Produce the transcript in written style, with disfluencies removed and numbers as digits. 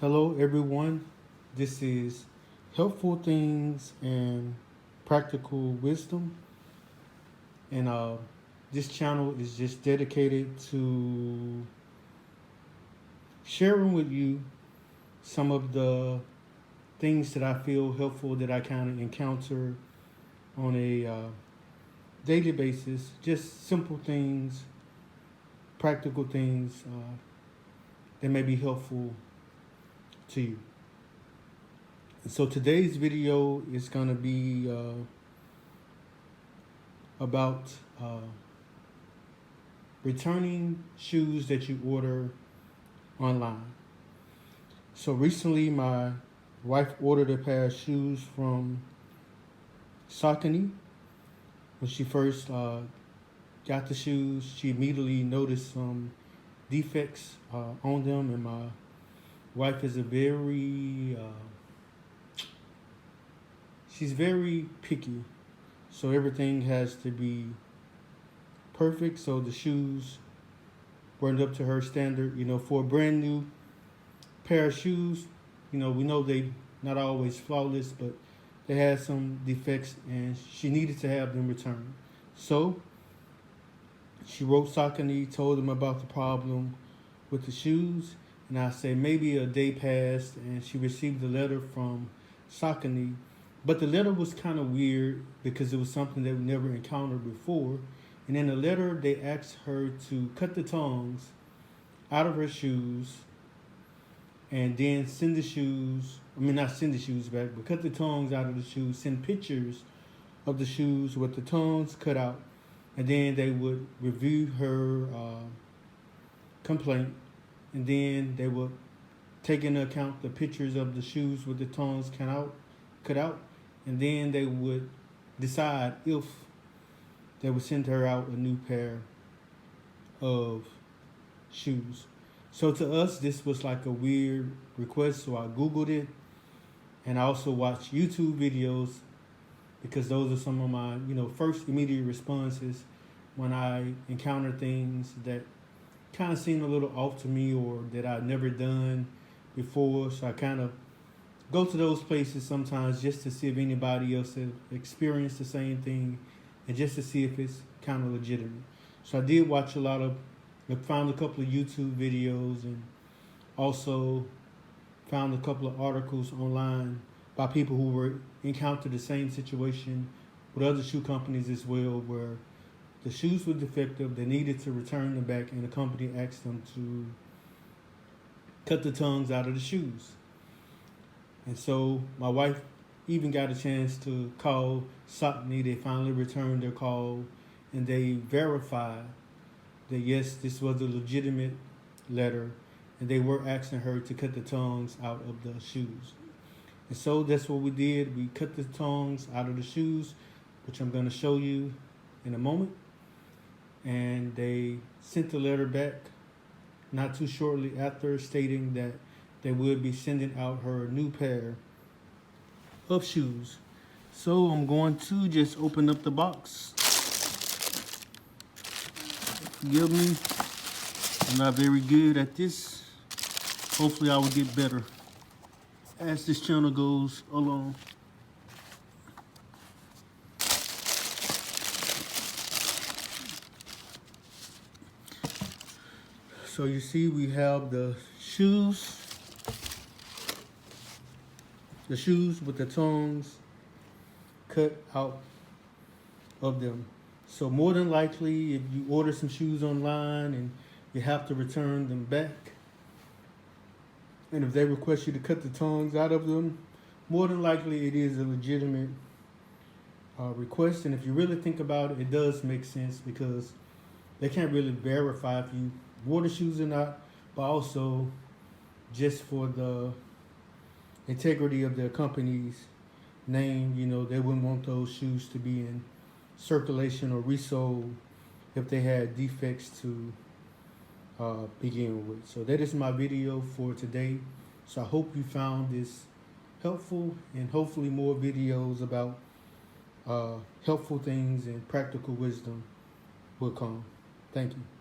Hello, everyone. This is Helpful Things and Practical Wisdom. And this channel is just dedicated to sharing with you some of the things that I feel helpful that I kind of encounter on a daily basis. Just simple things, practical things that may be helpful to you. So today's video is going to be about returning shoes that you order online. So recently my wife ordered a pair of shoes from Saucony. When she first got the shoes, she immediately noticed some defects on them, and my wife is she's very picky, so everything has to be perfect. So the shoes weren't up to her standard. For a brand new pair of shoes, we know they not always flawless, but they had some defects, and she needed to have them returned. So she wrote Saucony, told them about the problem with the shoes, and I say maybe a day passed, and she received a letter from Saucony. But the letter was kind of weird because it was something that we never encountered before. And in the letter, they asked her to cut the tongues out of her shoes and then send the shoes, not send the shoes back, but cut the tongues out of the shoes, send pictures of the shoes with the tongues cut out, and then they would review her complaint, and then they would take into account the pictures of the shoes with the tongues cut out, and then they would decide if they would send her out a new pair of shoes. So to us, this was like a weird request, so I Googled it, and I also watched YouTube videos because those are some of my, first immediate responses when I encounter things that kind of seem a little off to me or that I've never done before. So I kind of go to those places sometimes just to see if anybody else has experienced the same thing and just to see if it's kind of legitimate. So I did watch found a couple of YouTube videos, and also found a couple of articles online by people who encountered the same situation with other shoe companies as well, where the shoes were defective, they needed to return them back, and the company asked them to cut the tongues out of the shoes. And so my wife even got a chance to call Saucony. They finally returned their call, and they verified that yes, this was a legitimate letter, and they were asking her to cut the tongues out of the shoes. And so that's what we did. We cut the tongues out of the shoes, which I'm going to show you in a moment. And they sent the letter back not too shortly after, stating that they would be sending out her a new pair of shoes. So I'm going to just open up the box. Forgive me, I'm not very good at this. Hopefully I will get better as this channel goes along. So you see we have the shoes with the tongues cut out of them. So more than likely, if you order some shoes online and you have to return them back, and if they request you to cut the tongues out of them, more than likely it is a legitimate request. And if you really think about it, it does make sense, because they can't really verify if you wore the shoes or not, but also just for the integrity of their company's name, they wouldn't want those shoes to be in circulation or resold if they had defects to begin with. So that is my video for today. So I hope you found this helpful, and hopefully more videos about helpful things and practical wisdom will come. Thank you.